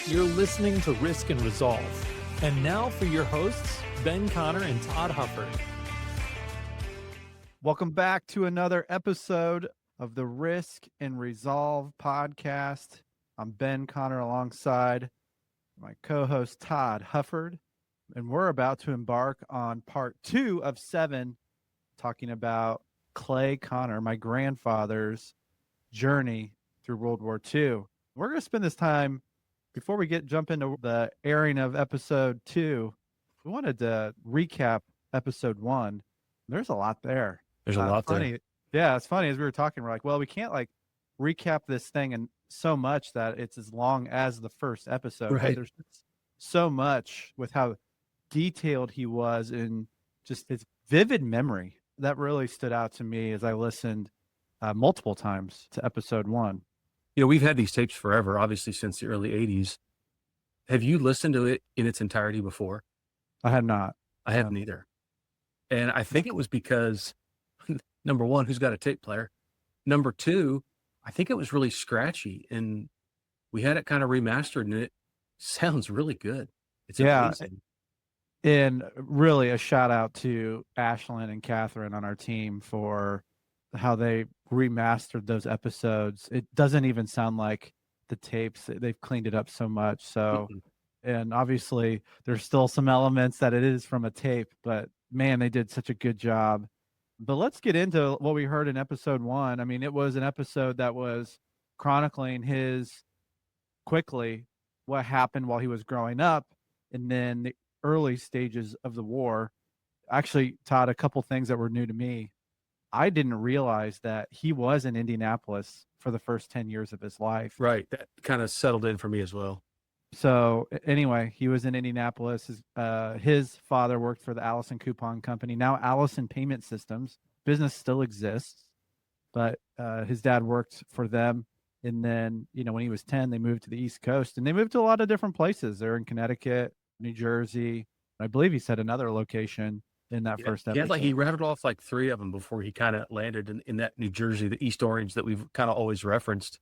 You're listening to Risk and Resolve. And now for your hosts, Ben Connor and Todd Hufford. Welcome back to another episode of the Risk and Resolve podcast. I'm Ben Connor alongside my co-host Todd Hufford, and we're about to embark on part 2 of 7, talking about Clay Connor, my grandfather's journey through World War II. We're going to spend this time, before we jump into the airing of episode 2, we wanted to recap episode 1. There's a lot there. There's a lot there. Yeah, it's funny. As we were talking, we're like, well, we can't recap this thing and so much that it's as long as the first episode. Right. There's so much with how detailed he was in just his vivid memory. That really stood out to me as I listened multiple times to episode 1. You know, we've had these tapes forever, obviously since the early 80s. Have you listened to it in its entirety before? I had not. I haven't either. And I think it was because, number one, who's got a tape player? Number two, I think it was really scratchy, and we had it kind of remastered, and it sounds really good. It's amazing. And really a shout out to Ashlyn and Catherine on our team for how they remastered those episodes. It doesn't even sound like the tapes. They've cleaned it up so much. So, and obviously there's still some elements that it is from a tape, but man, they did such a good job. But let's get into what we heard in episode 1. I mean, it was an episode that was chronicling what happened while he was growing up, and then the early stages of the war. Actually, Todd, a couple things that were new to me. I didn't realize that he was in Indianapolis for the first 10 years of his life. Right. That kind of settled in for me as well. So anyway, he was in Indianapolis. His father worked for the Allison Coupon Company, now Allison Payment Systems. Business still exists, but his dad worked for them. And then, when he was 10, they moved to the East Coast, and they moved to a lot of different places. They're in Connecticut, New Jersey. I believe he said another location in that first episode. Yeah, he rattled off 3 of them before he kind of landed in that New Jersey, the East Orange that we've kind of always referenced.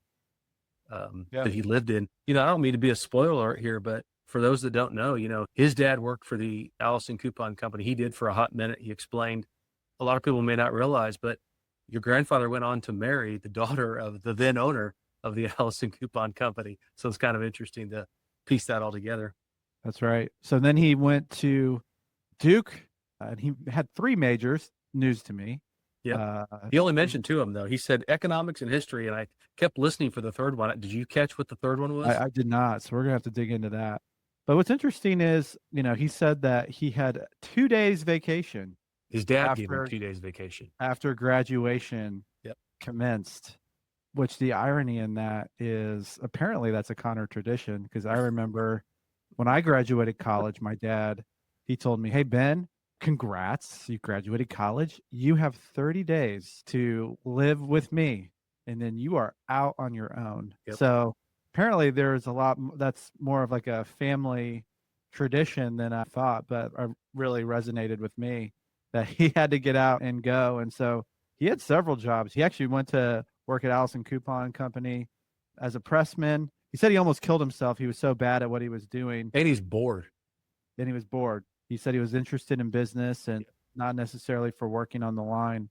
That he lived in. I don't mean to be a spoiler alert here, but for those that don't know, his dad worked for the Allison Coupon Company. He did for a hot minute. He explained. A lot of people may not realize, but your grandfather went on to marry the daughter of the then owner of the Allison Coupon Company. So it's kind of interesting to piece that all together. That's right. So then he went to Duke, and he had 3 majors, news to me. Yeah. He only mentioned 2 of them, though. He said economics and history, and I kept listening for the third one. Did you catch what the third one was? I did not, so we're going to have to dig into that. But what's interesting is, he said that he had 2 days vacation. His dad gave him 2 days vacation. After graduation commenced, which the irony in that is apparently that's a Connor tradition, because I remember when I graduated college, my dad, he told me, hey, Ben, congrats, you graduated college. You have 30 days to live with me, and then you are out on your own. Yep. So apparently there's a lot that's more of a family tradition than I thought, but it really resonated with me that he had to get out and go. And so he had several jobs. He actually went to work at Allison Coupon Company as a pressman. He said he almost killed himself. He was so bad at what he was doing. And he's bored. He said he was interested in business and not necessarily for working on the line.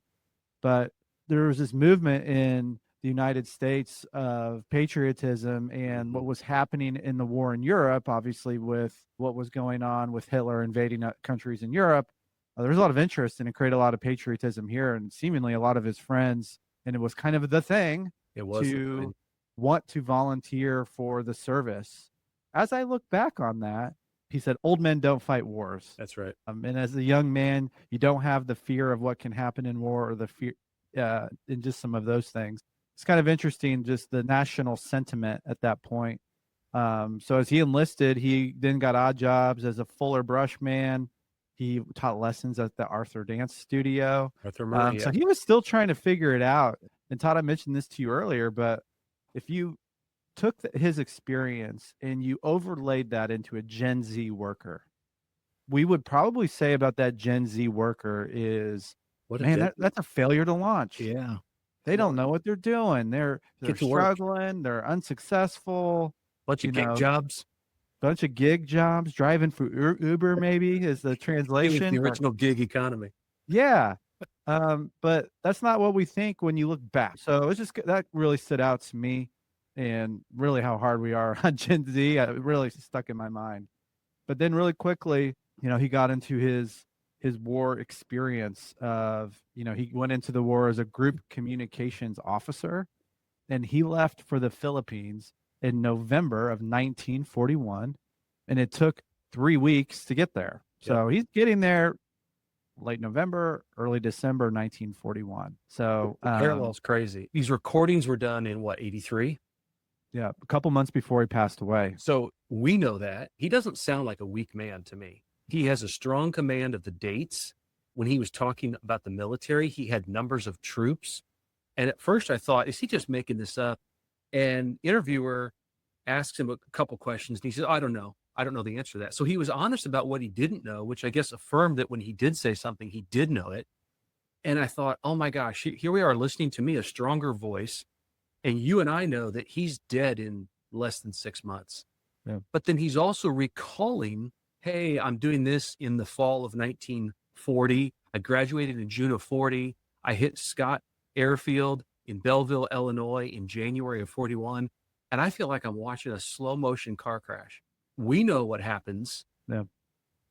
But there was this movement in the United States of patriotism and what was happening in the war in Europe, obviously with what was going on with Hitler invading countries in Europe. There was a lot of interest, and it created a lot of patriotism here, and seemingly a lot of his friends. And it was kind of the thing to want to volunteer for the service. As I look back on that, he said, old men don't fight wars. That's right. And as a young man, you don't have the fear of what can happen in war or the fear in just some of those things. It's kind of interesting, just the national sentiment at that point. So as he enlisted, he then got odd jobs as a fuller brush man. He taught lessons at the Arthur Dance Studio. So he was still trying to figure it out. And Todd, I mentioned this to you earlier, but if you took his experience and you overlaid that into a Gen Z worker, we would probably say about that Gen Z worker is, that's a failure to launch. Yeah. They don't know what they're doing. They're struggling. They're unsuccessful. Bunch of cake jobs. bunch of gig jobs, driving for Uber maybe is the translation. The original gig economy. Yeah. But that's not what we think when you look back. So it's just that really stood out to me, and really how hard we are on Gen Z. It really stuck in my mind. But then really quickly, he got into his war experience of, he went into the war as a group communications officer, and he left for the Philippines in November of 1941, and it took 3 weeks to get there. So he's getting there late November, early December 1941. So the parallel's crazy. These recordings were done in what, 83? Yeah, a couple months before he passed away. So we know that. He doesn't sound like a weak man to me. He has a strong command of the dates. When he was talking about the military, he had numbers of troops. And at first I thought, is he just making this up? And interviewer asks him a couple questions, and he said, I don't know. I don't know the answer to that. So he was honest about what he didn't know, which I guess affirmed that when he did say something, he did know it. And I thought, oh my gosh, here we are listening to me, a stronger voice. And you and I know that he's dead in less than 6 months. Yeah. But then he's also recalling, hey, I'm doing this in the fall of 1940. I graduated in June of 40. I hit Scott Airfield in Belleville, Illinois in January of 41. And I feel like I'm watching a slow motion car crash. We know what happens. Yeah.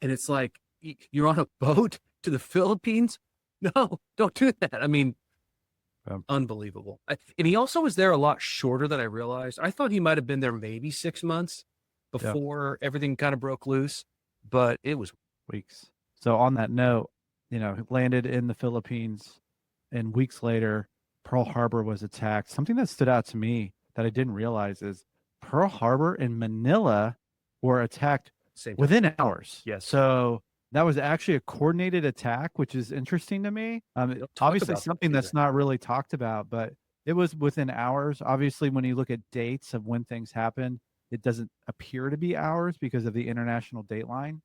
And it's like, you're on a boat to the Philippines? No, don't do that. I mean, unbelievable. And he also was there a lot shorter than I realized. I thought he might have been there maybe 6 months before everything kind of broke loose, but it was weeks. So on that note, he landed in the Philippines, and weeks later, Pearl Harbor was attacked. Something that stood out to me that I didn't realize is Pearl Harbor and Manila were attacked within hours. Yes. So that was actually a coordinated attack, which is interesting to me. Obviously something that's not really talked about, but it was within hours. Obviously, when you look at dates of when things happened, it doesn't appear to be hours because of the international dateline.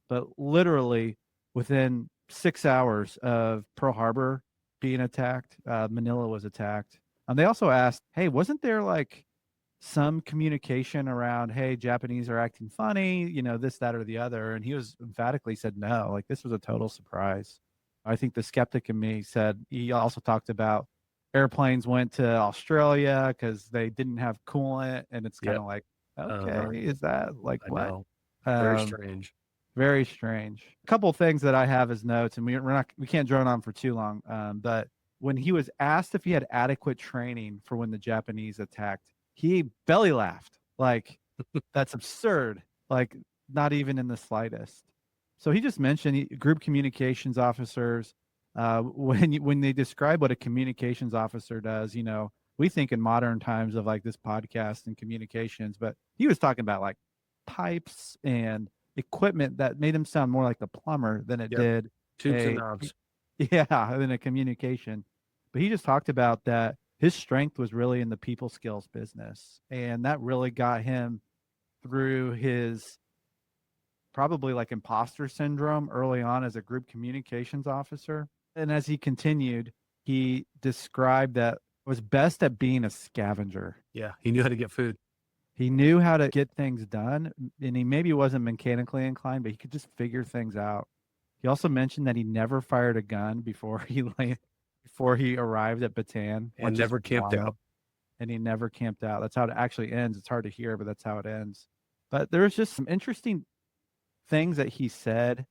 But literally within 6 hours of Pearl Harbor being attacked, Manila was attacked. They also asked, hey, wasn't there like some communication around, hey, Japanese are acting funny, this, that, or the other? And he was emphatically said, no, like this was a total surprise. I think the skeptic in me said, he also talked about airplanes went to Australia because they didn't have coolant. And it's kind of like, okay, is that like what? Very strange. Very strange. A couple of things that I have as notes, and we can't drone on for too long. But when he was asked if he had adequate training for when the Japanese attacked, he belly laughed. Like, that's absurd. Like, not even in the slightest. So he just mentioned group communications officers. When they describe what a communications officer does, we think in modern times of like this podcast and communications, but he was talking about like pipes and equipment that made him sound more like a plumber than it did tubes and knobs. Yeah, than a communication. But he just talked about that his strength was really in the people skills business, and that really got him through his probably like imposter syndrome early on as a group communications officer. And as he continued, he described that was best at being a scavenger. Yeah, he knew how to get food. He knew how to get things done, and he maybe wasn't mechanically inclined, but he could just figure things out. He also mentioned that he never fired a gun before he arrived at Bataan, and never camped out. And he never camped out. That's how it actually ends. It's hard to hear, but that's how it ends. But there's just some interesting things that he said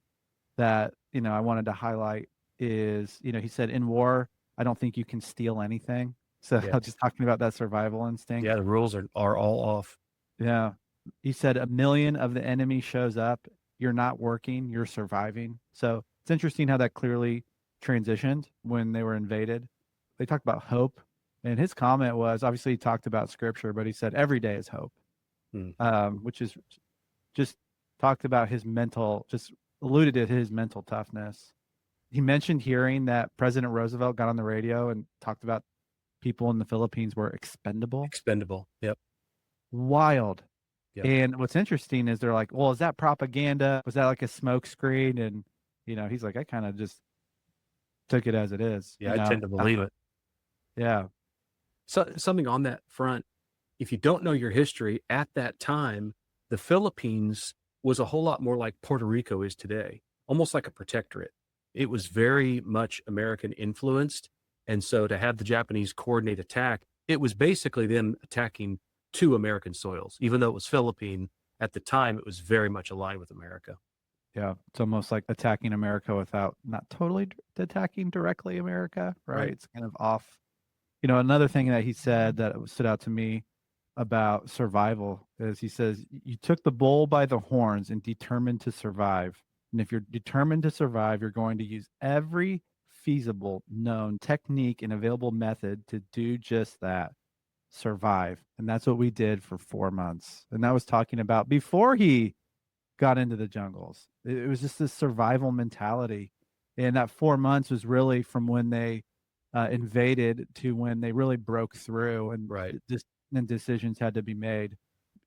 that I wanted to highlight. Is he said, in war, I don't think you can steal anything. So just talking about that survival instinct. Yeah, the rules are all off. Yeah. He said 1 million of the enemy shows up. You're not working, you're surviving. So it's interesting how that clearly transitioned when they were invaded. They talked about hope. And his comment was, obviously he talked about scripture, but he said every day is hope. Which is just talked about just alluded to his mental toughness. He mentioned hearing that President Roosevelt got on the radio and talked about people in the Philippines were expendable. Expendable. Yep. Wild. Yep. And what's interesting is they're like, well, is that propaganda? Was that like a smoke screen? And, he's like, I kind of just took it as it is. Yeah, I tend to believe it. Yeah. So something on that front, if you don't know your history at that time, the Philippines was a whole lot more like Puerto Rico is today, almost like a protectorate. It was very much American influenced. And so to have the Japanese coordinate attack, it was basically them attacking two American soils. Even though it was Philippine, at the time, it was very much aligned with America. Yeah, it's almost like attacking America without not totally attacking directly America, right? It's kind of off. You know, another thing that he said that stood out to me about survival is he says, you took the bull by the horns and determined to survive. And if you're determined to survive, you're going to use every feasible, known technique and available method to do just that, survive. And that's what we did for 4 months. And that was talking about before he got into the jungles. It was just this survival mentality. And that 4 months was really from when they invaded to when they really broke through, and then decisions had to be made.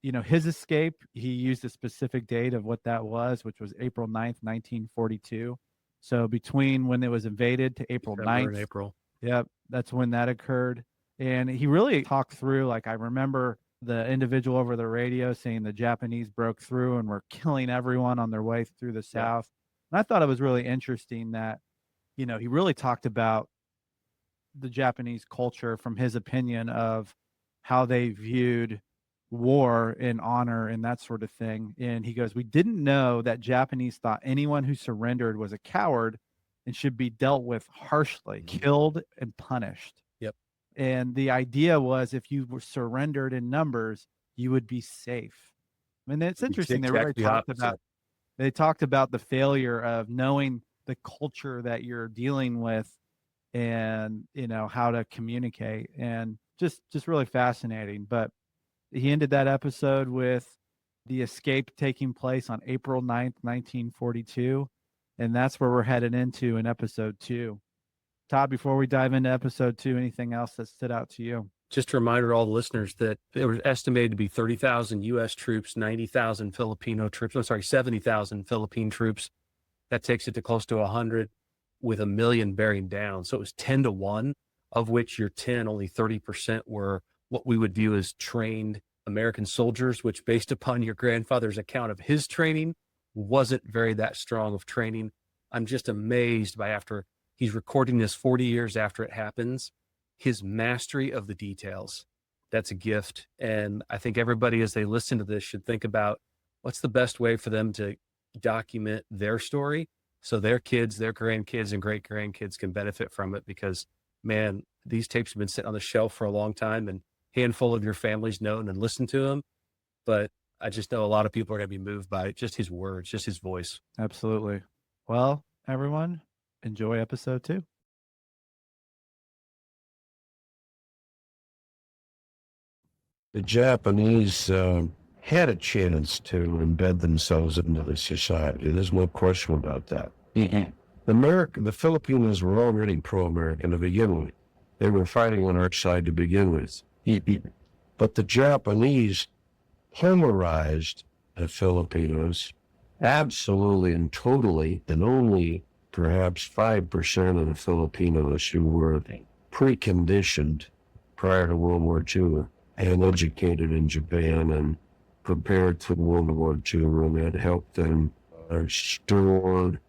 You know, his escape, he used a specific date of what that was, which was April 9th, 1942. So between when it was invaded to April 9th. April. Yep, that's when that occurred. And he really talked through, like, I remember the individual over the radio saying the Japanese broke through and were killing everyone on their way through the South. And I thought it was really interesting that, you know, he really talked about the Japanese culture from his opinion of how they viewed war and honor and that sort of thing. And he goes, we didn't know that Japanese thought anyone who surrendered was a coward and should be dealt with harshly, killed and punished. Yep. And the idea was if you were surrendered in numbers, you would be safe. I mean, it's interesting. They really talked about the failure of knowing the culture that you're dealing with and, you know, how to communicate, and just really fascinating. But he ended that episode with the escape taking place on April 9th, 1942. And that's where we're headed into in episode 2. Todd, before we dive into episode 2, anything else that stood out to you? Just a reminder to all the listeners that it was estimated to be 30,000 U.S. troops, 90,000 Filipino troops. I'm sorry, 70,000 Philippine troops. That takes it to close to 100, with 1 million bearing down. So it was 10 to 1, of which your 10, only 30% were what we would view as trained American soldiers, which, based upon your grandfather's account of his training, wasn't very that strong of training. I'm just amazed by, after he's recording this 40 years after it happens, his mastery of the details. That's a gift. And I think everybody, as they listen to this, should think about what's the best way for them to document their story so their kids, their grandkids, and great grandkids can benefit from it. Because, man, these tapes have been sitting on the shelf for a long time, and a handful of your families know and listen to them. But I just know a lot of people are going to be moved by just his words, just his voice. Absolutely. Well, everyone, enjoy episode 2. The Japanese had a chance to embed themselves into the society. There's no question about that. The Filipinos were already pro-American to begin with. They were fighting on our side to begin with. But the Japanese polarized the Filipinos absolutely and totally, and only perhaps 5% of the Filipinos who were preconditioned prior to World War II and educated in Japan and prepared for World War II, and that helped them store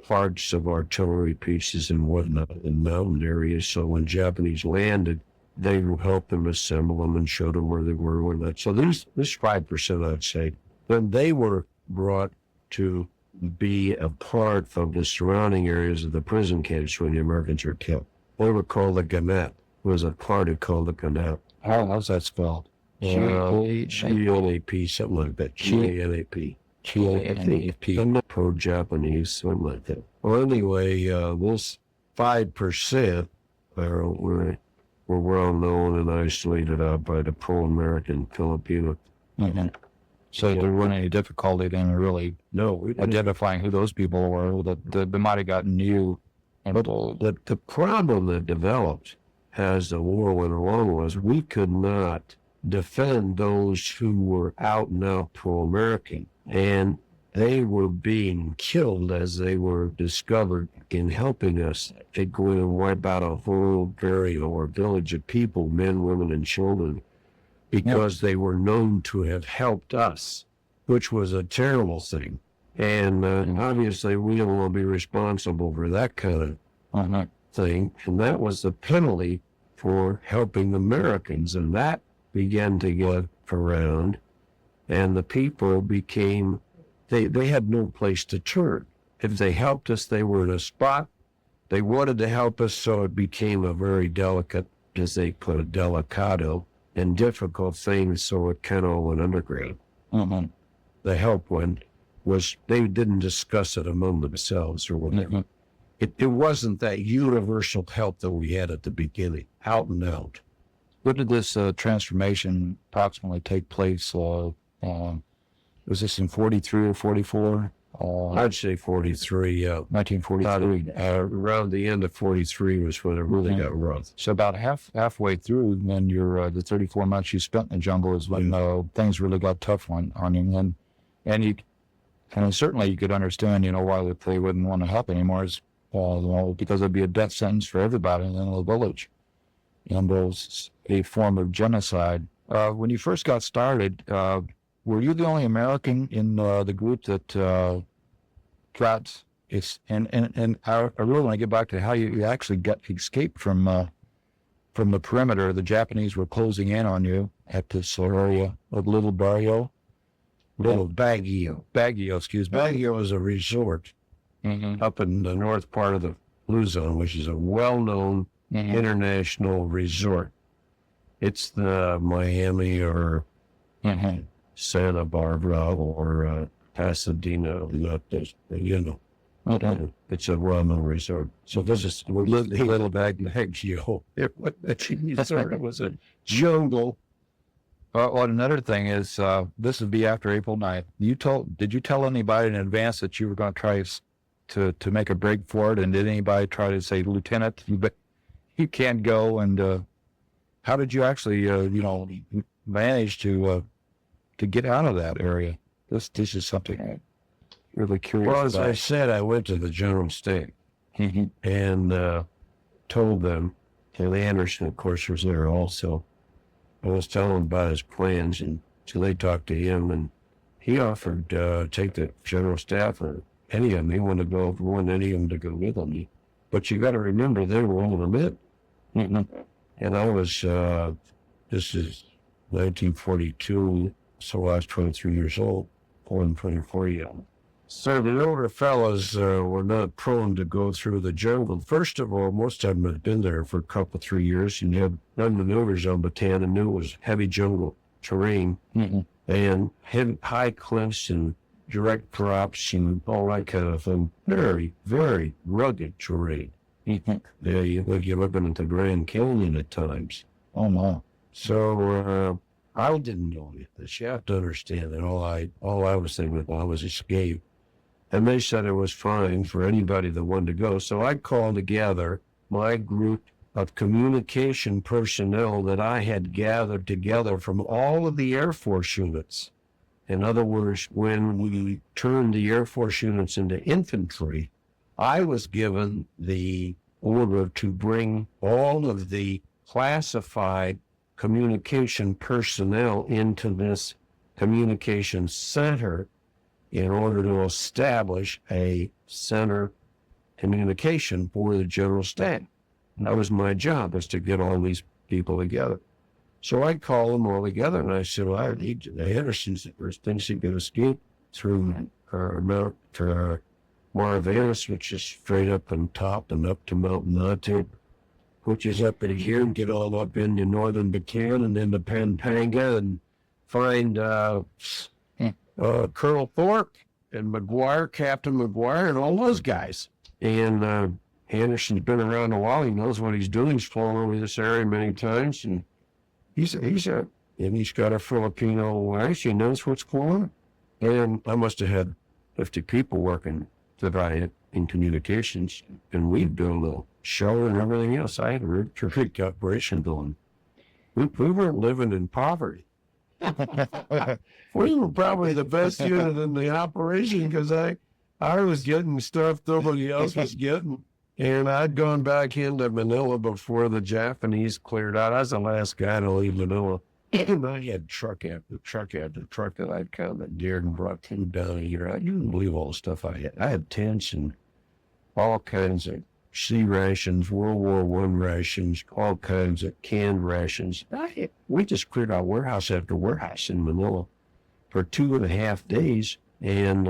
parts of artillery pieces and whatnot in mountain areas. So when Japanese landed, they would help them assemble them and show them where they were and that. So this 5%, I'd say, when they were brought to be a part of the surrounding areas of the prison camps where the Americans were killed, they were called the Ganap. Was a party called the Ganap. How's that spelled? G-N-A-P, something like that. G-A-N-A-P. G-A-N-A-P. I'm not pro-Japanese, something like that. Well, anyway, this 5% were well known and isolated out by the pro-American Filipino. So there wasn't any difficulty then really identifying who those people were that they might have gotten new. But the problem that developed as the war went along was we could not defend those who were out and out pro-American, and they were being killed as they were discovered in helping us. They'd go in and wipe out a whole area or village of people, men, women, and children, because they were known to have helped us, which was a terrible thing. And obviously, we don't want to be responsible for that kind of thing. And that was the penalty for helping Americans. And that began to get around. And the people became, they had no place to turn. If they helped us, they were in a spot. They wanted to help us, so it became a very delicate, as they put it, delicado, and difficult thing, so it kind of went underground. The help was they didn't discuss it among themselves or whatever. It wasn't that universal help that we had at the beginning, out and out. When did this transformation approximately take place? Was this in 43 or 44? I'd say 43. 1943. Around the end of 43 was when it really got rough. So about halfway through, when the 34 months you spent in the jungle is when things really got tough on you. And certainly you could understand, why they wouldn't want to help anymore, is because it'd be a death sentence for everybody in the village. And it was a form of genocide. When you first got started, were you the only American in the group that got it? And I really want to get back to how you actually escaped from the perimeter. The Japanese were closing in on you at this area of Little Barrio. Little Baguio. Baguio, excuse me. Baguio is a resort up in the north part of the Blue Zone, which is a well-known international resort. It's the Miami or Santa Barbara or Pasadena, it's a well-known resort. So this is Little Baguio. It was a jungle. Well, another thing is, this would be after April 9th. Did you tell anybody in advance that you were going to try to make a break for it? And did anybody try to say, Lieutenant, you can't go? And how did you actually, manage to get out of that area? This is something I'm really curious about. Well, as I said, I went to the General Staff and told them, and Anderson, of course, was there also. I was telling him about his plans, and so they talked to him, and he offered to take the General Staff or any of them. He wanted any of them to go with him. But you got to remember, they were all in it. And I was, this is 1942, so I was 23 years old, more than 24 years old. So the older fellows were not prone to go through the jungle. First of all, most of them had been there for a couple, 3 years, and you had done maneuvers on Bataan and knew it was heavy jungle terrain and high cliffs and direct drops and all that kind of thing. Very, very rugged terrain. You're looking at the Grand Canyon at times. Oh, no. So I didn't know any of this. You have to understand that all I was thinking about was escape. And they said it was fine for anybody that wanted to go. So I called together my group of communication personnel that I had gathered together from all of the Air Force units. In other words, when we turned the Air Force units into infantry, I was given the order to bring all of the classified communication personnel into this communication center in order to establish a center communication for the General Staff. And that was my job, was to get all these people together. So I called them all together, and I said, well, I need the Hendersons, there's things he could escape through Maravillas, which is straight up and top and up to Mount Nate, which is up in here, and get all up into northern Bataan and into Pampanga and find Colonel Thorpe and McGuire, Captain McGuire, and all those guys. And Anderson's been around a while. He knows what he's doing. He's flown over this area many times, and he's got a Filipino wife. He knows what's going on. And I must have had 50 people working in communications, and we'd do a little show and everything else. I had a terrific operation going. We weren't living in poverty. We were probably the best unit in the operation because I was getting stuff nobody else was getting. And I'd gone back into Manila before the Japanese cleared out. I was the last guy to leave Manila. And I had truck after truck after truck that I'd commandeered and brought food down here. You wouldn't believe all the stuff I had. I had tents and all kinds of sea rations, World War I rations, all kinds of canned rations. We just cleared out warehouse after warehouse in Manila for 2.5 days. And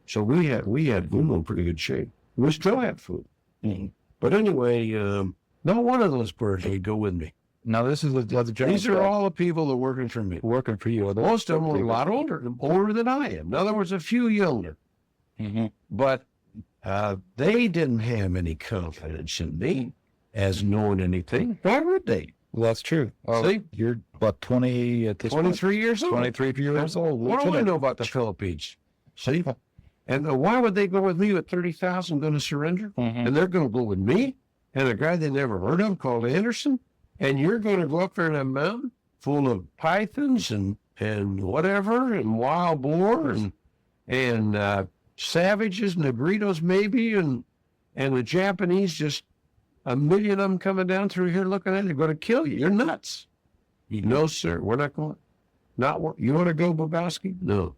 so we had food in pretty good shape. We still had food. But anyway, not one of those birds would go with me. Now, this is the These are all the people that are working for me. working for you. Most of them are a lot older than I am. In other words, a few younger. But they didn't have any confidence in me as knowing anything. Why would they? Well, that's true. See? You're about 20 at this 23 years old. 23 years old. What do I know about the Philippines? See? And why would they go with me with 30,000 going to surrender? And they're going to go with me and a guy they never heard of called Anderson? And you're going to go up there in a mountain full of pythons and whatever and wild boar and savages, Negritos maybe, and the Japanese, just 1 million of them coming down through here looking at it, they're going to kill you. You're nuts. No, sir, we're not going. You want to go, Bobowski? No.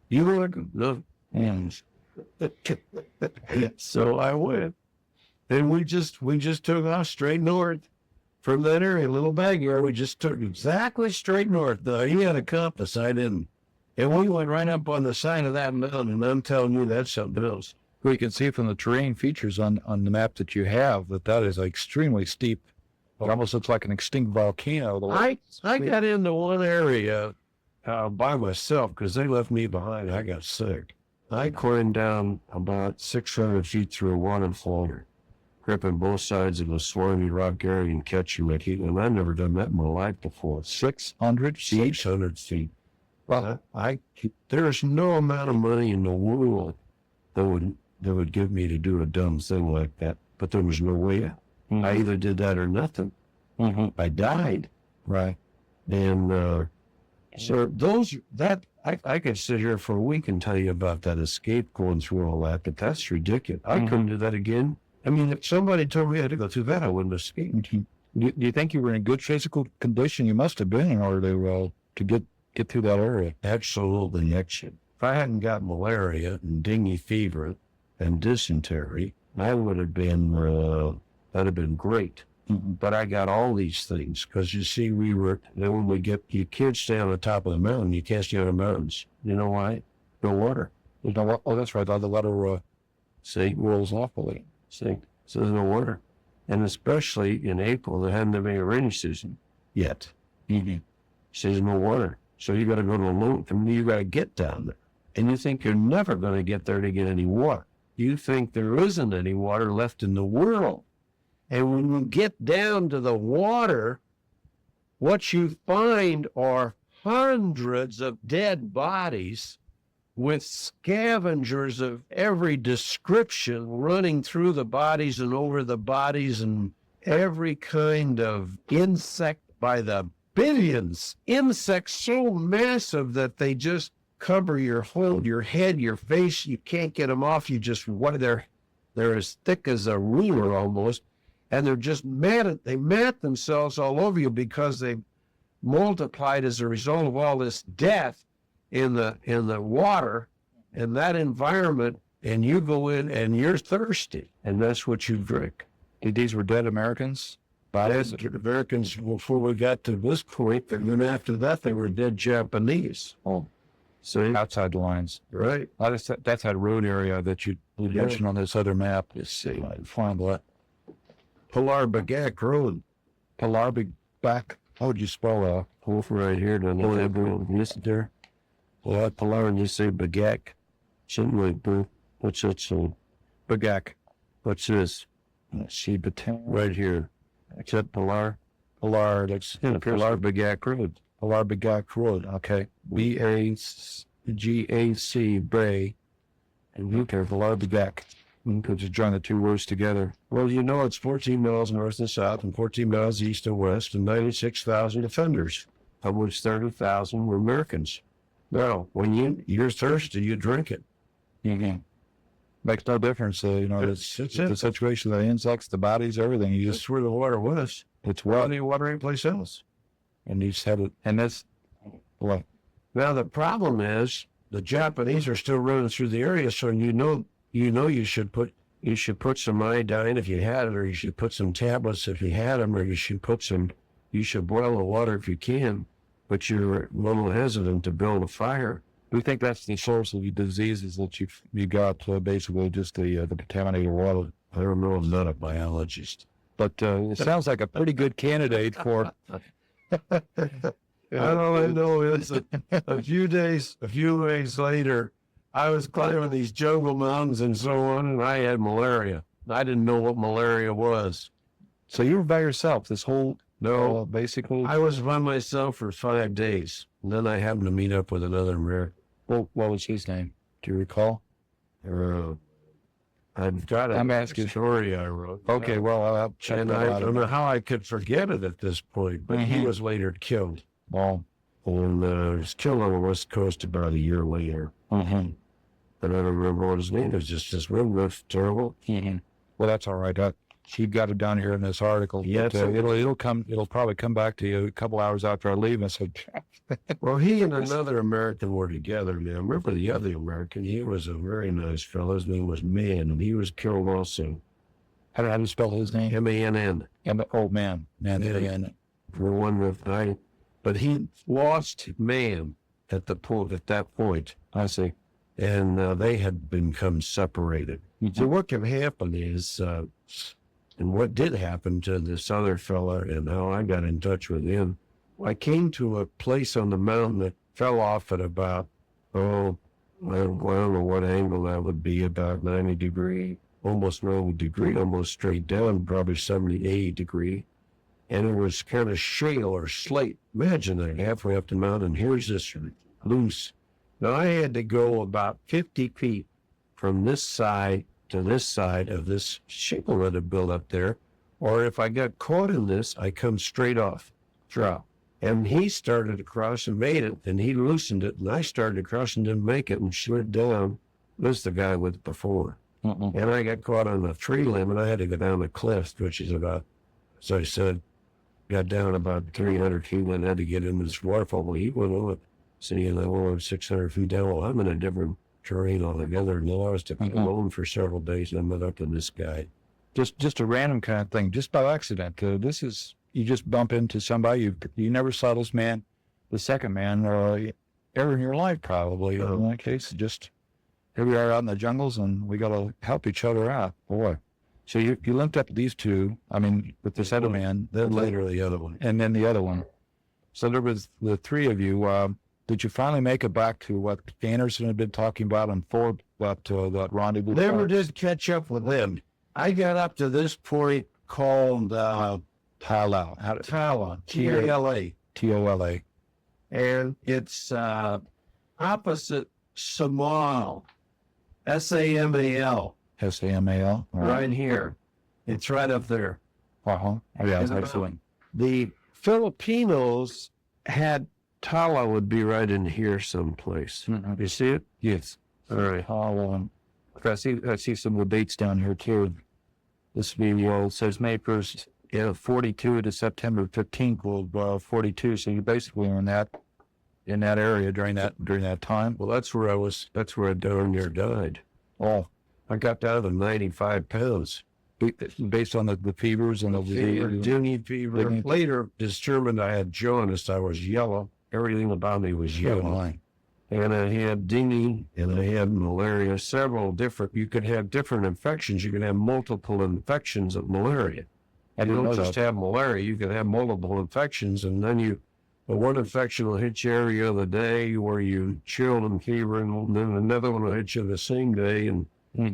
You want to go? No. So I went. And we just took off straight north. From that area, little bag area, we just took exactly straight north. He had a compass, I didn't. And we went right up on the side of that mountain, and I'm telling you, that's something else. Well, you can see from the terrain features on the map that you have that is extremely steep. It almost looks like an extinct volcano. I got into one area by myself because they left me behind. I got sick. I climbed down about 600 feet through a waterfall, gripping both sides of a swarmy rock area and catching my heat. And I've never done that in my life before. 600 feet? 600 feet. Well, there is no amount of money in the world that would give me to do a dumb thing like that. But there was no way. I either did that or nothing. I died. Right. And so I could sit here for a week and tell you about that escape going through all that, but that's ridiculous. I couldn't do that again. I mean, if somebody told me I had to go through that, I wouldn't escape. Do you think you were in good physical condition? You must have been in order to get through that area. Absolutely. If I hadn't got malaria and dengue fever and dysentery, that'd have been great. But I got all these things because, you see, when we get, you can't stay on the top of the mountain. You can't stay on the mountains. You know why? No water. There's no water. Oh, that's right. The water rolls awfully. See, so there's no water. And especially in April, there hadn't been a rainy season yet. So there's no water. So you got to go to a low, you got to get down there. And you think you're never going to get there to get any water. You think there isn't any water left in the world. And when you get down to the water, what you find are hundreds of dead bodies with scavengers of every description running through the bodies and over the bodies, and every kind of insect by the billions. Insects so massive that they just cover your head, your face. You can't get them off. They're as thick as a ruler almost. And they're just they mat themselves all over you because they multiplied as a result of all this death in the water and that environment, and you go in and you're thirsty, and that's what you drink. These were dead Americans? Dead Americans before we got to this point, and then after that they were dead Japanese. Oh, so outside the lines. Right. That's that road area that you mentioned on this other map. Let's see. Find what? Pilar Bagak Road. Pilar Bagak. How would you spell that? Over right here. Listen there. Well, Pilar, and you say Bagak. Something like that. What's that song? Bagak. What's this? See, Bataan. Right here. Is that Pilar? Pilar, that's Pilar Bagak Road. Pilar Bagak Road, okay. B-A-G-A-C, Bay. And you care, Pilar Bagak. Could you join the two words together? Well, you know, it's 14 miles north and south and 14 miles east and west and 96,000 offenders, of which 30,000 were Americans. Now, when you're thirsty, you drink it. Makes no difference. The situation, the insects, the bodies, everything. That's where the water was. It's wet. Any water anyplace else. And you said it, and that's what? Now the problem is the Japanese are still running through the area, so you should put some iodine if you had it, or you should put some tablets if you had them, or you should boil the water if you can, but you're a little hesitant to build a fire. We think that's the source of the diseases that you got, basically just the contaminated water. I don't know, I'm not a biologist. But it sounds like a pretty good candidate for... All I know is that a few days later, I was climbing these jungle mountains and so on, and I had malaria. I didn't know what malaria was. So you were by yourself this whole... No, basically... I was by myself for 5 days. And then I happened to meet up with another American. Well, what was his name? Do you recall? I've got a story I wrote. Okay, well, I'll check and that I out. don't know how I could forget it at this point, but he was later killed. Well, And he was killed on the West Coast about a year later. And I don't remember what his name was, just this real terrible. Well, that's all right. She got it down here in this article. Yeah, but, it'll probably come back to you a couple hours after I leave. I said, well, he and another American were together. Now, I remember the other American. He was a very nice fellow. His name was Mann, and he was killed also. how do you spell his name? M-A-N-N. Oh, man. For one but he lost Mann at that point. I see. And they had become separated. So what can happen is, and what did happen to this other fella and how I got in touch with him, I came to a place on the mountain that fell off at about, I don't know what angle that would be, about 90 degree, almost 90 degree, almost straight down, probably 70, 80 degree. And it was kind of shale or slate. Imagine that halfway up the mountain, here's this loose. Now I had to go about 50 feet from this side to this side of this shale that had built up there. Or if I got caught in this, I come straight off, drop. And he started to cross and made it, and he loosened it, and I started to cross and didn't make it and slid down. This is the guy with before. And I got caught on a tree limb, and I had to go down the cliff, which is about, as I said, got down about 300 feet and had to get in this waterfall. Well, he went on, seeing that I'm 600 feet down. Well, I'm in a different terrain altogether. And I was to be alone for several days, and I met up with this guy. Just a random kind of thing, just by accident. This is, you just bump into somebody, you never saw this man, the second man, ever in your life, probably. In that case, just here we are out in the jungles, and we got to help each other out. Boy. So you linked up these two, with this other man. Then later the other one. And then the other one. So there was the three of you. Did you finally make it back to what Anderson had been talking about on Ford, that rendezvous? Never did catch up with him. I got up to this point called Tala, T-A-L-A. T-O-L-A. And it's opposite Samal, S-A-M-A-L. S-A-M-A-L. Right here. It's right up there. Uh-huh. Oh, yeah, that's excellent. The Filipinos had Tala would be right in here someplace. You see it? Yes. All right. I see some of the dates down here too. This meanwhile says May 1st, 42 to September 15th, 42. So you basically were in that area during that time. Well, that's where I was. That's where I darn near died. Oh, I got down to 95 pounds. Based on the fevers and the dengue fever. Later determined I had jaundice. I was yellow. Everything about me was yellow. And I had dengue and I had malaria, several different, you could have different infections. You could have multiple infections of malaria. And you don't just have malaria, you could have multiple infections. And then one infection will hit you every other day where you chilled and fever, and then another one will hit you the same day, and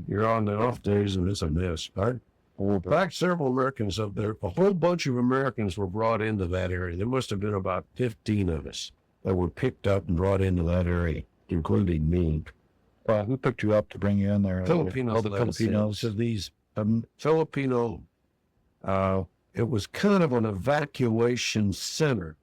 you're on the off days, and it's a mess, right? In fact, several Americans up there, a whole bunch of Americans were brought into that area. There must have been about 15 of us that were picked up and brought into that area, including me. Who picked you up to bring you in there? Filipinos. The Filipinos. So these Filipino, it was kind of an evacuation center.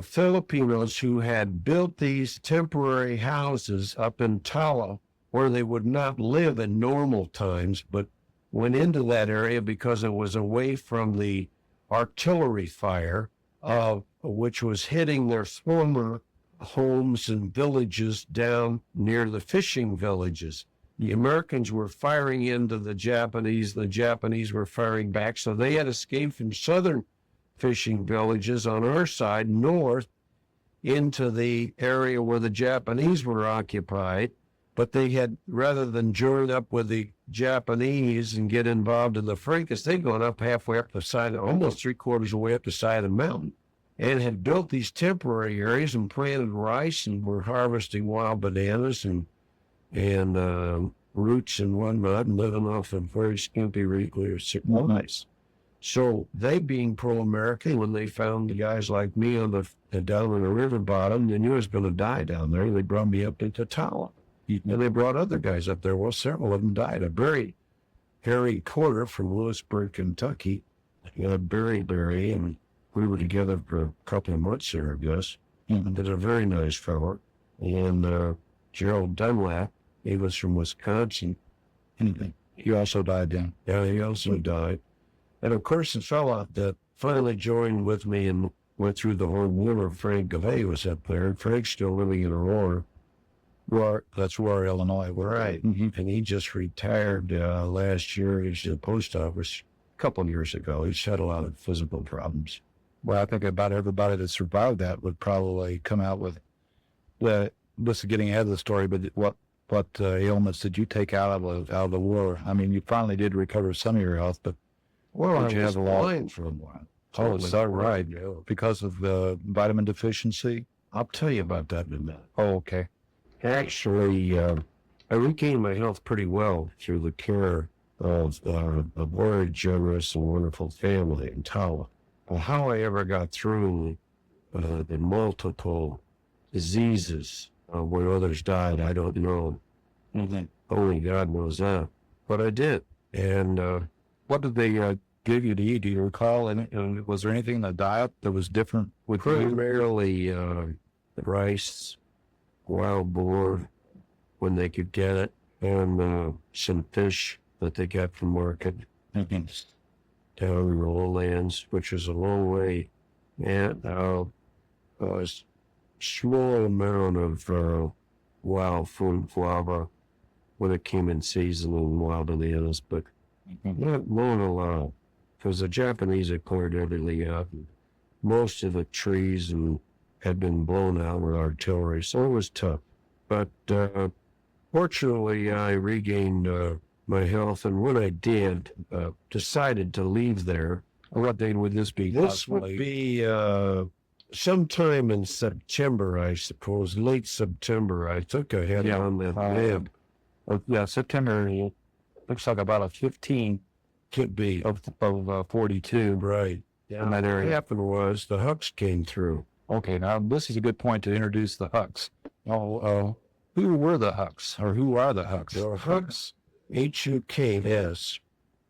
Filipinos who had built these temporary houses up in Tala where they would not live in normal times, but went into that area because it was away from the artillery fire of which was hitting their former homes and villages down near the fishing villages. The Americans were firing into the Japanese were firing back, so they had escaped from southern fishing villages on our side north into the area where the Japanese were occupied, but they had, rather than join up with the Japanese and get involved in the fracas, they'd gone up halfway up the side, almost 3/4 of the way up the side of the mountain, and had built these temporary areas and planted rice and were harvesting wild bananas and roots and whatnot, and living off of very skimpy supplies. So they, being pro-American, when they found the guys like me on down on the river bottom, they knew I was going to die down there. They brought me up into Tawa, and they brought other guys up there. Well, several of them died. I buried Harry Porter from Lewisburg, Kentucky. I buried Barry, and we were together for a couple of months there, I guess. And did a very nice fellow. And Gerald Dunlap, he was from Wisconsin. He also died then. Yeah, he also died. And of course, the fellow that finally joined with me and went through the whole war, Frank Gavay, was up there. And Frank's still living in Aurora. That's where Illinois was. Right. And he just retired last year. He's in the post office a couple of years ago. He's had a lot of physical problems. Well, I think about everybody that survived that would probably come out with, this is getting ahead of the story, but what ailments did you take out of the war? I mean, you finally did recover some of your health, but Well, did you I was have a lot? blind for a while. Oh, is that right? Yeah. Because of the vitamin deficiency? I'll tell you about that in a minute. Oh, okay. Actually, I regained my health pretty well through the care of a very generous and wonderful family in Tawa. How I ever got through the multiple diseases when others died, I don't know. Only God knows that. But I did. And What did they give you to eat? Do you recall? And was there anything in the diet that was different with you? primarily rice, wild boar, when they could get it, and some fish that they got from market down in the lowlands, which is a long way, and a small amount of wild food, guava, when it came in season, and wild bananas, but not blown a lot, because the Japanese had cleared everything out. Most of the trees had been blown out with artillery, so it was tough. But fortunately, I regained my health, and when I did, decided to leave there. What date would this be? This would be sometime in September, I suppose, late September. I think I had on that lab. Yeah, September. Looks like about a 15 Could be. of 42. Right. Yeah. In that area. What happened was the Hucks came through. Okay, now this is a good point to introduce the Hucks. Who were the Hucks, or who are the Hucks? The Hucks, Huks,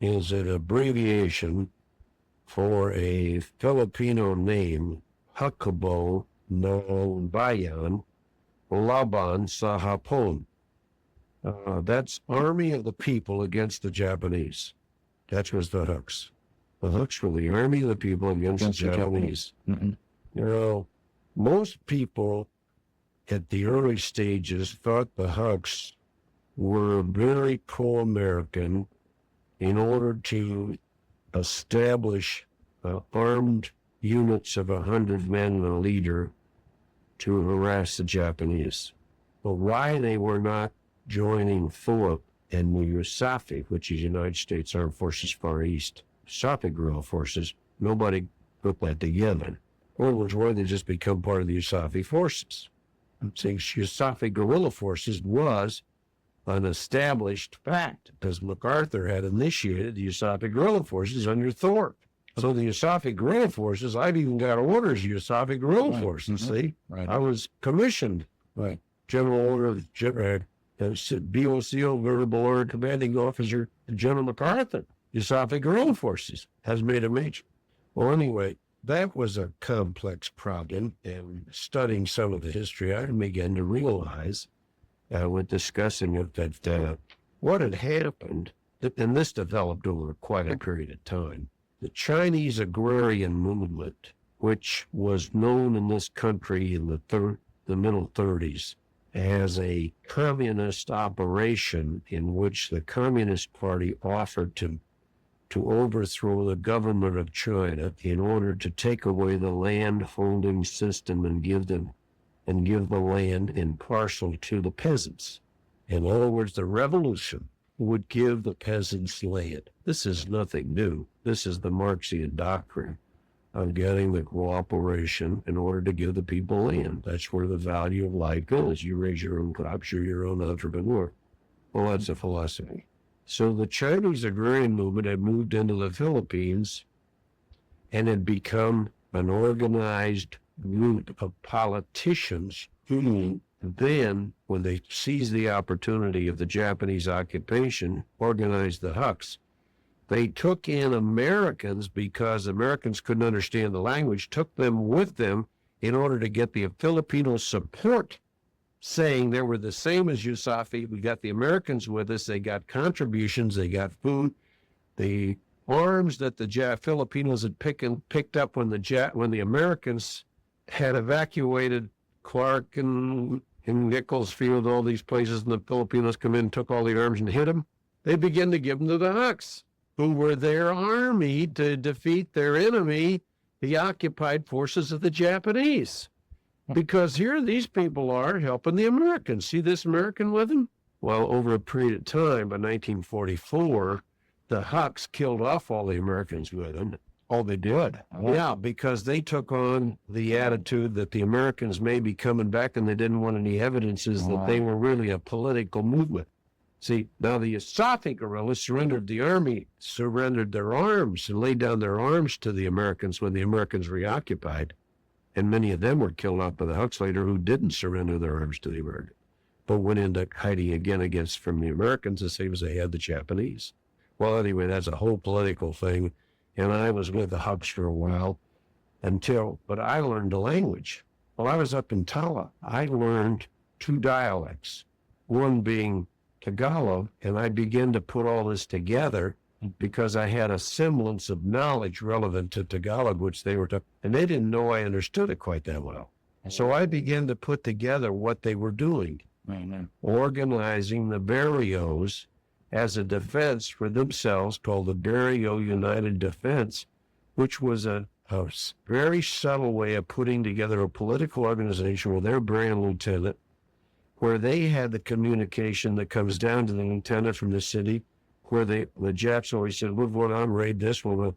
is an abbreviation for a Filipino name, Hakabo ng Bayan Laban sa Hapon. That's Army of the People against the Japanese. That was the Hucks. The Hucks were the Army of the People against the Japanese. Mm-hmm. You know, most people at the early stages thought the Hucks were very pro-American in order to establish armed units of 100 men and a leader to harass the Japanese. But why they were not joining Philip and the USAFE, which is United States Armed Forces Far East, USAFE guerrilla forces, nobody put that together. Or was why they just become part of the USAFE forces. I'm saying USAFE guerrilla forces was an established fact, because MacArthur had initiated the USAFE guerrilla forces under Thorpe. So the USAFE guerrilla forces, I've even got orders, USAFE guerrilla forces, see? Right. I was commissioned by General Order, BOCO, Variable Order Commanding Officer, General MacArthur. USAFE guerrilla forces has made a major. Well, anyway, that was a complex problem, and studying some of the history, I began to realize, with discussing it, that what had happened, and this developed over quite a period of time, the Chinese agrarian movement which was known in this country in the middle 30s as a communist operation in which the Communist Party offered to overthrow the government of China in order to take away the land holding system and give the land in parcel to the peasants. In other words, the revolution would give the peasants land. This is nothing new. This is the Marxian doctrine of getting the cooperation in order to give the people land. That's where the value of life goes. You raise your own crops, you're your own entrepreneur. Well, that's a philosophy. So the Chinese agrarian movement had moved into the Philippines and had become an organized group of politicians who then, when they seized the opportunity of the Japanese occupation, organized the Hucks. They took in Americans because Americans couldn't understand the language, took them with them in order to get the Filipino support, saying they were the same as Yusafi. We got the Americans with us. They got contributions. They got food. The arms that the Filipinos had picked up when the Americans had evacuated Clark and Nichols Field, all these places, and the Filipinos come in, took all the arms and hit them. They began to give them to the Hucks, who were their army to defeat their enemy, the occupied forces of the Japanese. Because here these people are helping the Americans. See this American with them? Well, over a period of time, by 1944, the Hucks killed off all the Americans with them. Oh, they did? Yeah, because they took on the attitude that the Americans may be coming back and they didn't want any evidences that they were really a political movement. See, now the Yusafi guerrillas surrendered their arms and laid down their arms to the Americans when the Americans reoccupied. And many of them were killed off by the Hucks later who didn't surrender their arms to the Americans, but went into hiding again from the Americans the same as they had the Japanese. Well, anyway, that's a whole political thing. And I was with the Hucks for a while but I learned the language. While I was up in Tala, I learned two dialects, one being Tagalog, and I began to put all this together because I had a semblance of knowledge relevant to Tagalog, which they were talking, and they didn't know I understood it quite that well. So I began to put together what they were doing, organizing the barrios as a defense for themselves called the Barrio United Defense, which was a very subtle way of putting together a political organization with their brand lieutenant, where they had the communication that comes down to the lieutenant from the city, where the Japs always said, we're going to raid this. Well,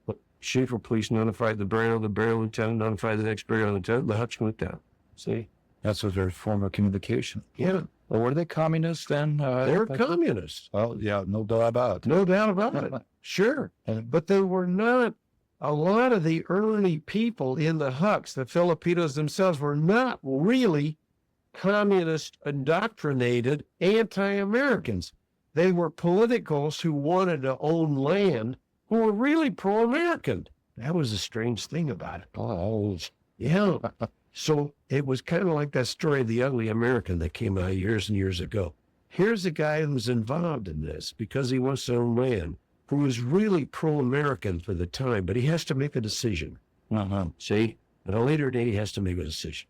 the chief of police notified the barrio lieutenant notified the next barrio lieutenant, the Hucks went down. See? That's a very form of communication. Yeah. Well, were they communists then? They were communists. Well, yeah, no doubt about it. No doubt about it. Sure. But they were not. A lot of the early people in the Hucks, the Filipinos themselves, were not really communist indoctrinated anti-Americans. They were politicals who wanted to own land who were really pro-American. That was a strange thing about it. Oh, yeah. So it was kind of like that story of the ugly American that came out years and years ago. Here's a guy who's involved in this because he wants to own land, who is really pro-American for the time, but he has to make a decision. See? At a later date, he has to make a decision.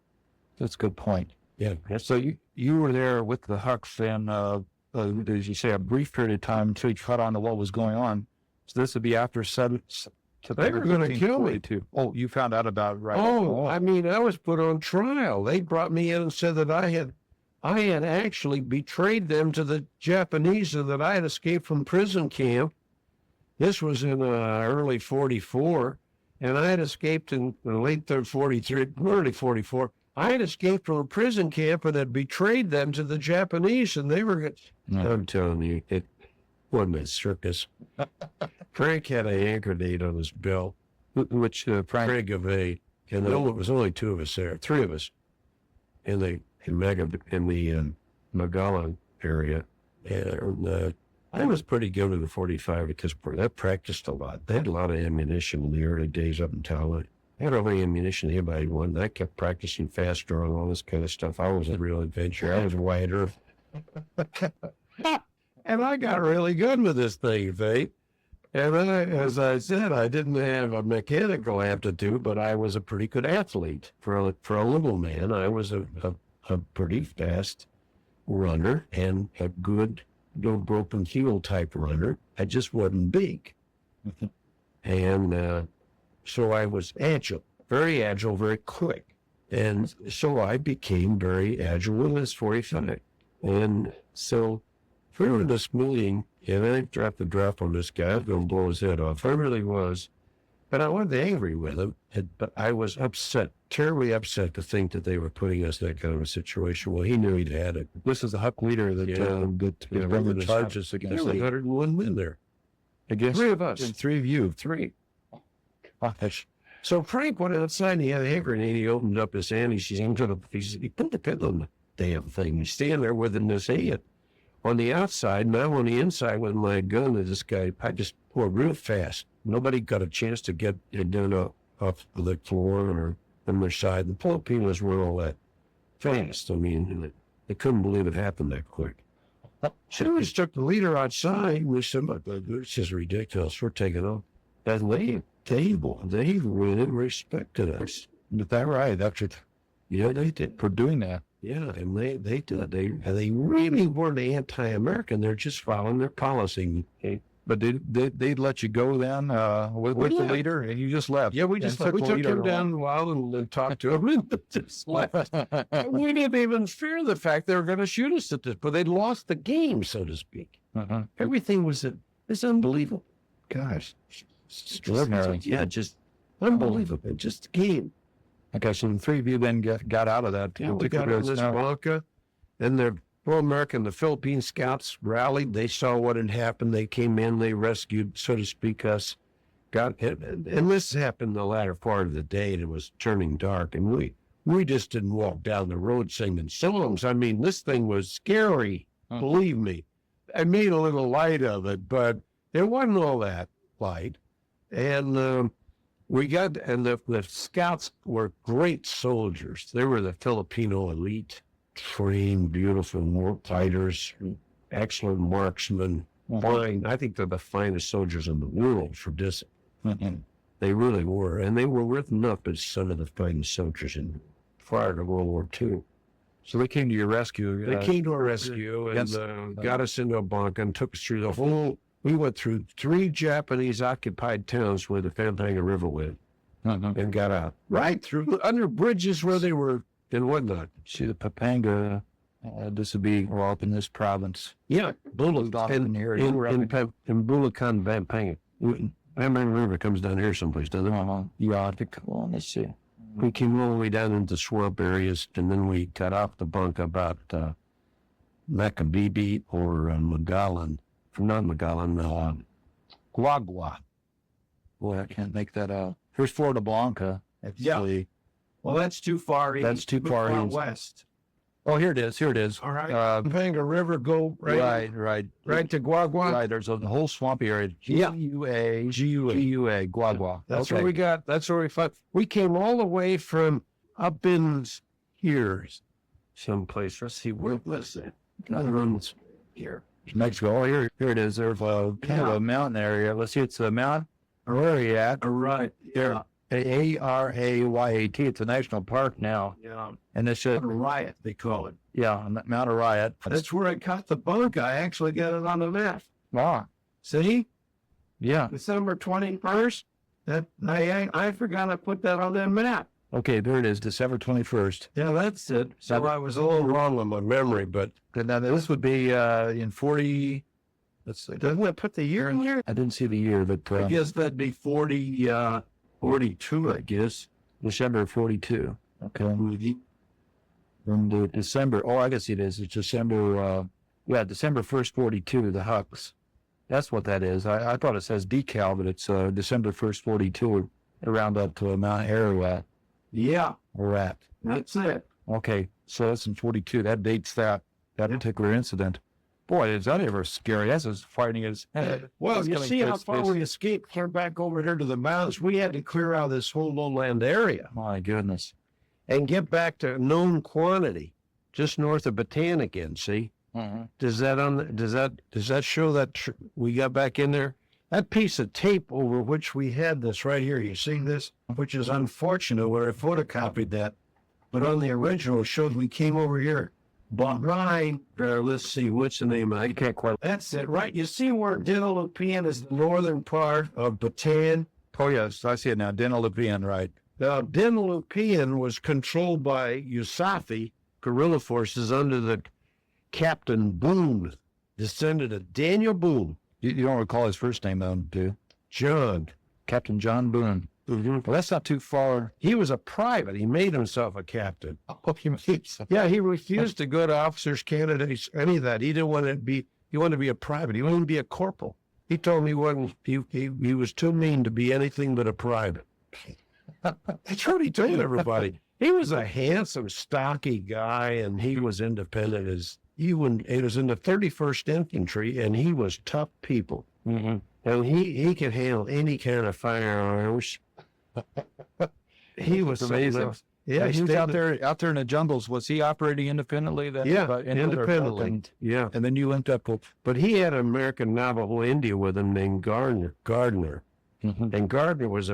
That's a good point. Yeah. So you were there with the Hucks and, as you say, a brief period of time until you caught on to what was going on. So this would be after they were going to kill me. Oh, you found out about it right? Oh, I mean, I was put on trial. They brought me in and said that I had actually betrayed them to the Japanese and that I had escaped from prison camp. This was in early 44, and I had escaped in the late 43, early 44. I had escaped from a prison camp and had betrayed them to the Japanese, and they were. I'm telling you, it wasn't a circus. Frank had an anchor date on his belt, which Frank Gavay, and it was only two of us there, three of us in the Magalang area. And I was pretty good with the 45 because I practiced a lot. They had a lot of ammunition in the early days up in Talent. I had all the ammunition anybody wanted. I kept practicing fast draw and all this kind of stuff. I was a real adventurer. I was wider. And I got really good with this thing, Faith. And then, as I said, I didn't have a mechanical aptitude, but I was a pretty good athlete. For a little man, I was a pretty fast runner and a good, no broken heel type runner. I just wasn't big. And so I was agile, very quick. And so I became very agile in this 45. And so we were in this meeting, and I dropped the drop on this guy. I was going to blow his head off. I really was. But I wasn't angry with him. But I was upset, terribly upset to think that they were putting us in that kind of a situation. Well, he knew he'd had it. This is the Huck leader that remember charges against There were 101 men there. against 3 of us. and 3 of you. 3. So Frank went outside and he had a hand grenade. He opened up his hand. He put the pin on the damn thing. He's standing there with it in his hand. On the outside, and I'm on the inside with my gun. And this guy, I just poured real fast. Nobody got a chance to get it down off the floor or on their side. The Filipinos weren't all that fast. I mean, they couldn't believe it happened that quick. So we took the leader outside. We said, "Look, this is ridiculous. We're taking off." That lady table, they really respected us. Is that right? That's it. Yeah, they did. For doing that. Yeah, and they did. They really weren't anti-American. They're just following their policy. Okay? But they'd let you go then with the leader, and you just left. Yeah, we took him down a while and talked to him and just left. We didn't even fear the fact they were going to shoot us at this, but they'd lost the game, so to speak. Everything it's unbelievable. Gosh, extraordinary. Yeah, just unbelievable. Just a game. Okay, so the 3 of you then got out of that. Yeah, we got in this bunker, and the American, the Philippine scouts rallied. They saw what had happened. They came in. They rescued, so to speak, us. Got hit, and this happened the latter part of the day. And it was turning dark, and we just didn't walk down the road singing songs. I mean, this thing was scary. Believe me. I made a little light of it, but it wasn't all that light. And the scouts were great soldiers. They were the Filipino elite, trained, beautiful war fighters, excellent marksmen. Fine. I think they're the finest soldiers in the world for discipline. They really were. And they were written up as some of the finest soldiers prior to World War II. So they came to your rescue. They came to our rescue and got us into a bunker and took us through the whole. We went through 3 Japanese occupied towns where the Pampanga River went and got out. Right through, under bridges where they were and whatnot. See, the Pampanga, this would be up in this province. Yeah, Bulacan in Bulacan, Pampanga. Pampanga River comes down here someplace, doesn't it? Yeah, let's see. We came all the way down into swamp areas, and then we got off the bunk about Macabebe or Magalan. Not Magalan, Guagua. Boy, I can't make that out. Here's Florida Blanca. Yeah. Well, that's too far east. That's too far east. West. Oh, here it is. All right. Pampanga River, go right to Guagua. Right, there's a whole swampy area. G-U-A, Guagua. That's where we got, that's where we fought. We came all the way from up in here someplace. Let's see, where was it? Another one's here. Mexico. Oh, here it is. There's kind of a mountain area. Let's see, it's a mountain. Where are you at? Right. There. A-R-A-Y-A-T. It's a national park now. Yeah. And it's a Riot, they call it. Yeah, Mount Riot. That's where I caught the bunk. I actually got it on the map. Ah. See? Yeah. December 21st. That I forgot to put that on that map. Okay, there it is, December 21st. Yeah, that's it. So I was a little wrong with my memory, but now this would be in 40. Let's see. Doesn't it put the year in here? I didn't see the year, but I guess that'd be 42, I guess. December 42. Okay. From the December. Oh, I guess it is. It's December. December 1st, 42. The Hucks. That's what that is. I thought it says decal, but it's December 1st, 42. Around up to Mount Ararat. Yeah. Rat. That's it. Okay, so that's in 42. That dates that particular incident. Boy, is that ever scary. That's as frightening as... Well, you see how far we escaped, clear back over here to the mountains. We had to clear out this whole lowland area. My goodness. And get back to known quantity, just north of Bataan again, see? Mm-hmm. Does that show that we got back in there? That piece of tape over which we had this right here, you see this? Which is unfortunate where I photocopied that. But on the original, it showed we came over here behind, let's see, what's the name? I can't quite. That's it, right? You see where Dengue is the northern part of Bataan? Oh, yes, I see it now. Dengue, right. Now, Dengue was controlled by USAFI guerrilla forces under the Captain Boone, descendant of Daniel Boone. You don't recall his first name, though, do you? John. Captain John Boone. Mm-hmm. Well, that's not too far. He was a private. He made himself a captain. Oh, he Yeah, he refused to go to officers' candidates, any of that. He didn't want to be, he wanted to be a private. He wanted to be a corporal. He told me he was too mean to be anything but a private. That's what he told everybody. He was a handsome, stocky guy, and he was independent he was in the 31st Infantry, and he was tough people. Mm-hmm. And he could handle any kind of firearms. He was amazing. Yeah, he was out there in the jungles. Was he operating independently then? Yeah, independently. Yeah. And then you linked up with... But he had an American Navajo Indian with him named Gardner. Mm-hmm. And Gardner was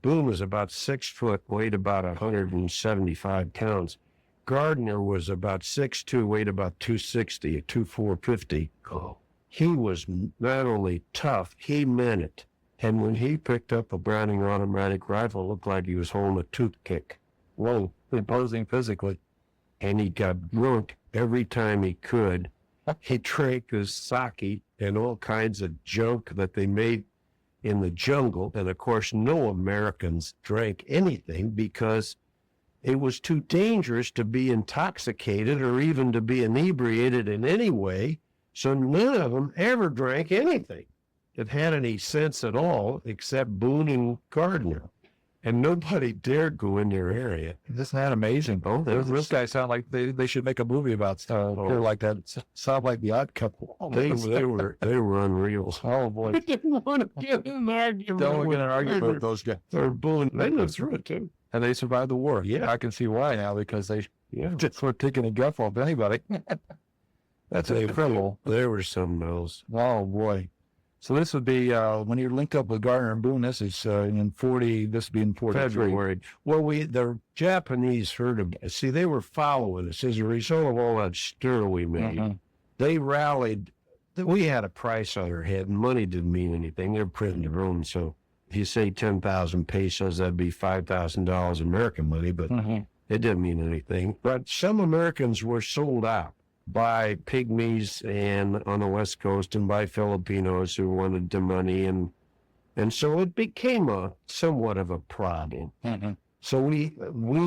Boone was about 6 foot, weighed about 175 pounds. Gardner was about 6'2", weighed about 260, 450. Oh. He was not only tough, he meant it. And when he picked up a Browning automatic rifle, it looked like he was holding a toothpick. Whoa, imposing physically. And he got drunk every time he could. He drank his sake and all kinds of junk that they made in the jungle. And of course, no Americans drank anything because it was too dangerous to be intoxicated or even to be inebriated in any way. So none of them ever drank anything that had any sense at all except Boone and Gardner. And nobody dared go in their area. Isn't that amazing? Oh, those guys sound like they should make a movie about stuff like that. It sound like The Odd Couple. They were unreal. Oh boy! I didn't want to get in an argument. Don't get in an argument with those guys. They're Boone. They lived through it too, and they survived the war. Yeah, I can see why now because they just were taking a guff off anybody. That's incredible. There were some else. Oh boy! So this would be when you're linked up with Gardner and Boone. This is in 40. This would be in 43. February. Well, the Japanese heard of it. See, they were following us as a result of all that stir we made. Mm-hmm. They rallied. We had a price on our head, and money didn't mean anything. They're printing their own. So if you say 10,000 pesos, that'd be $5,000 American money, but it didn't mean anything. But some Americans were sold out by pygmies and on the West Coast and by Filipinos who wanted the money. And so it became somewhat of a problem. Mm-hmm. So we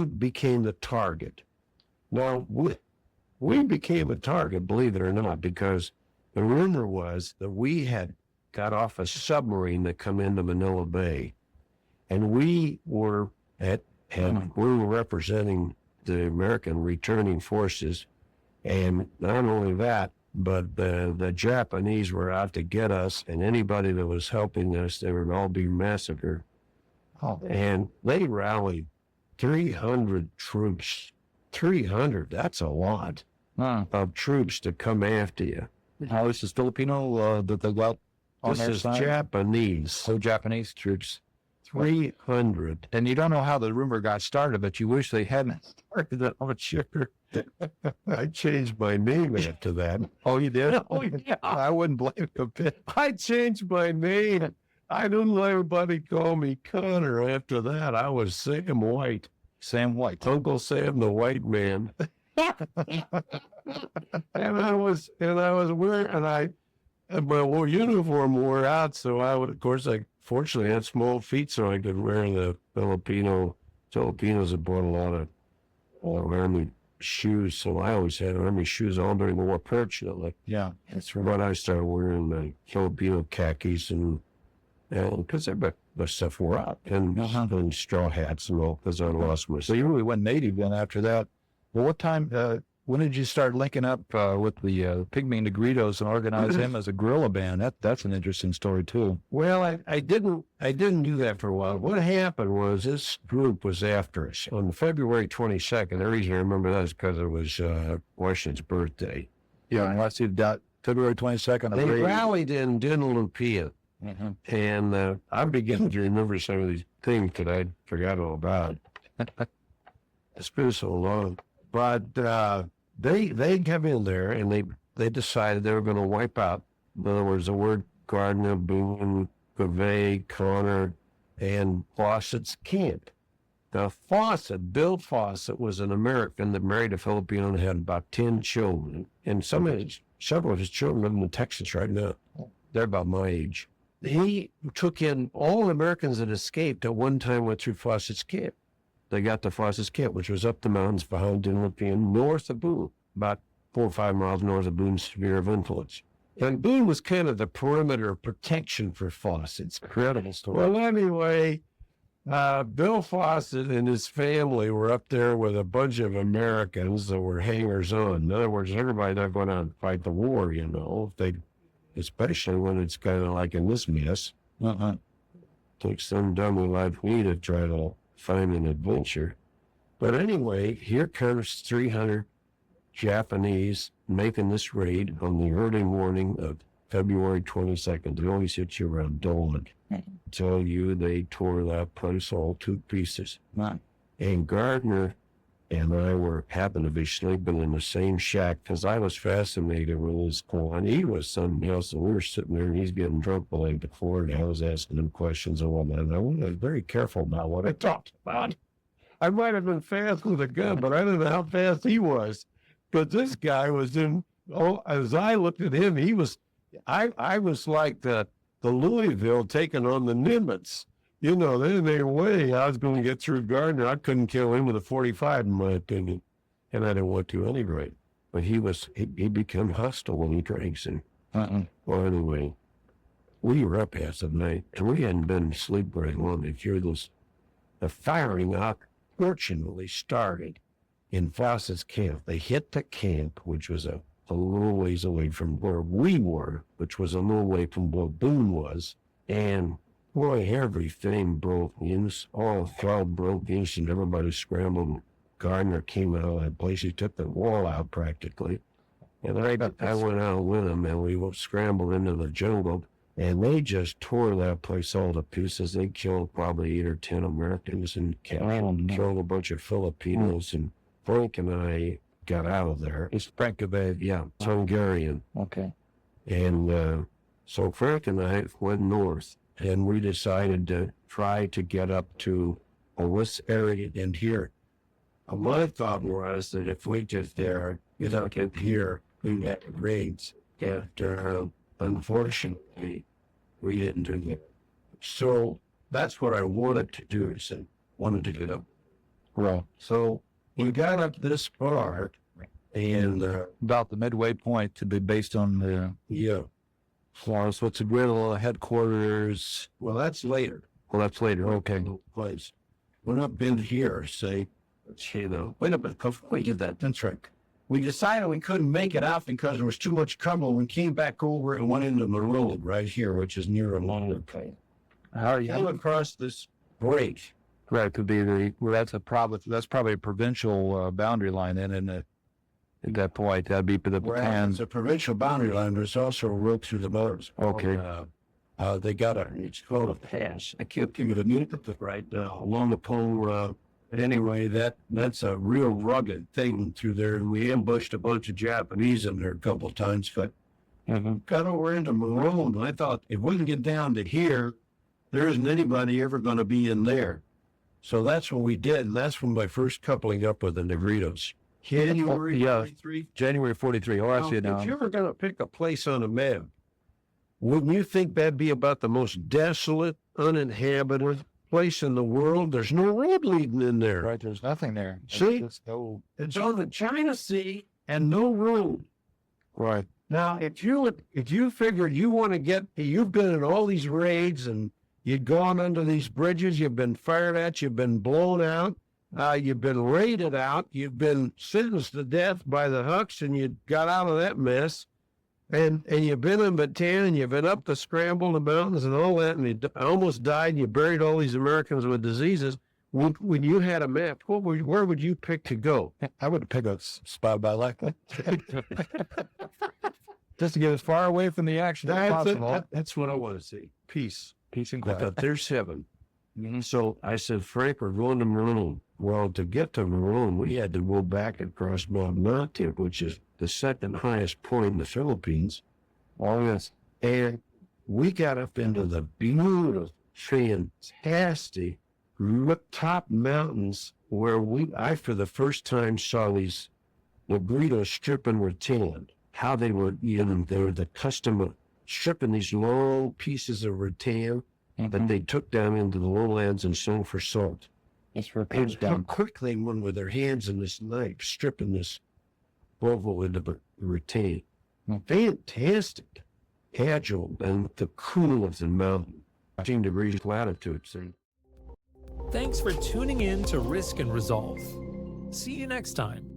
became the target. Now, we became a target, believe it or not, because the rumor was that we had got off a submarine that come into Manila Bay. And we were representing the American returning forces. And not only that, but the Japanese were out to get us, and anybody that was helping us, they would all be massacred. Oh. And they rallied 300 troops. 300, that's a lot of troops to come after you. How is this Filipino that they go out on this their is side? Japanese. So Japanese troops. 300. And you don't know how the rumor got started, but you wish they hadn't started it. I'm sure. I changed my name after that. Oh, you did? Oh, yeah. I wouldn't blame you a bit. I changed my name. I didn't let everybody call me Connor after that. I was Sam White. Sam White. Uncle Sam the White Man. and I was wearing, my uniform wore out, so I would, of course, fortunately had small feet, so I could wear the Filipinos had bought a lot of army shoes, so I always had army shoes on during the war, fortunately. Yeah, that's right. But I started wearing the Filipino khakis and because the stuff wore out, and straw hats and all, because I lost my. So you really went native then after that. Well, what time, when did you start linking up with the Pygmy Negritos and organize them as a guerrilla band? That's an interesting story too. Well, I didn't do that for a while. What happened was this group was after us on February 22nd. The reason I remember that is because it was Washington's birthday. Yeah, and I see that February 22nd. They rallied in Dengue, And I began to remember some of these things that I forgot all about. It's been so long. But they come in there and they decided they were going to wipe out. In other words, the word Gardner, Boone, Gervais, Connor, and Fawcett's camp. Now, Bill Fawcett was an American that married a Filipino and had about 10 children. And several of his children live in Texas right now. They're about my age. He took in all the Americans that escaped at one time went through Fawcett's camp. They got to Fawcett's camp, which was up the mountains behind Dinwiddie, north of Boone, about 4 or 5 miles north of Boone's sphere of influence. And Boone was kind of the perimeter of protection for Fawcett's. Incredible story. Well, anyway, Bill Fawcett and his family were up there with a bunch of Americans that were hangers-on. In other words, everybody not going out and fight the war, especially when it's kind of like in this mess. Takes some dummy like me to try to find an adventure. But anyway, here comes 300 Japanese making this raid on the early morning of February 22nd. They always hit you around dawn. Tell you they tore that place all to pieces. And Gardner and I happened to be sleeping in the same shack because I was fascinated with his point. He was something else, and we were sitting there, and he's getting drunk the night before, and I was asking him questions and whatnot. And I was very careful about what I talked about. I might have been fast with a gun, but I don't know how fast he was. But this guy was as I looked at him, I was like the Louisville taking on the Nimitz. There's no way I was going to get through Gardner. I couldn't kill him with a 45, in my opinion. And I didn't want to anyway. But he became hostile when he drank. Well, anyway, we were up half the night, and we hadn't been asleep very long. The firing fortunately started in Fawcett's camp. They hit the camp, which was a little ways away from where we were, which was a little way from where Boone was. And boy, everything broke loose. All hell broke loose, and everybody scrambled. Gardner came out of that place. He took the wall out practically. And I went out with him, and we scrambled into the jungle, and they just tore that place all to pieces. They killed probably 8 or 10 Americans and killed a bunch of Filipinos. And Frank and I got out of there. It's Frank Gervais. Yeah, it's Hungarian. Okay. And so Frank and I went north, and we decided to try to get up to this area in here. My thought was that if we get there, get here, we get raids. After, unfortunately, we didn't do that. So that's what I wanted to do, wanted to get up. Right. So we got up this far, and about the midway point to be based on the so it's a guerrilla headquarters. Well, that's later. Okay. Place. Went up in here, wait a minute, we did that. That's right. We decided we couldn't make it out because there was too much trouble. We came back over and went into the road right here, which is near a longer place. How you came across this break. Right, could be that's probably a provincial boundary line then, at that point. That'd be the Bataan. It's a provincial boundary line, but it's also a road through the mountains. Okay. They got it's called a pass. I can't give you the name of it right now, along the pole. But anyway, that's a real rugged thing through there. And we ambushed a bunch of Japanese in there a couple of times, but got over into Marone. I thought if we can get down to here, there isn't anybody ever going to be in there. So that's what we did, and that's when my first coupling up with the Negritos. January 43? January 43. Oh, I see it now. If you were going to pick a place on a map, wouldn't you think that'd be about the most desolate, uninhabited place in the world? There's no road leading in there. Right, there's nothing there. See? It's on the China Sea and no road. Right. Now, if you figured you've been in all these raids and you'd gone under these bridges, you've been fired at, you've been blown out, you've been raided out, you've been sentenced to death by the Hucks, and you got out of that mess, and you've been in Bataan, and you've been up the scramble in the mountains and all that, and you almost died, and you buried all these Americans with diseases. When you had a map, where would you pick to go? I would pick a spot about like that. Just to get as far away from the action as possible. That's what I want to see. Peace. Peace and I quiet. thought, there's heaven. So I said, Frank, we're going to Maroon. Well, to get to Maroon, we had to go back across Mount Monte, which is the second highest point in the Philippines. Oh, yes. And we got up into the beautiful, fantastic top mountains where I, for the first time, saw these Negrito stripping rattan. How they were, they were the custom of stripping these long pieces of rattan that they took down into the lowlands and sold for salt. That's where it And comes how down. quickly they went with their hands and this knife, stripping this Volvo into the rattan. Fantastic, agile, and the cool of the mountain. 15 degrees latitude. So Thanks for tuning in to Risk and Resolve. See you next time.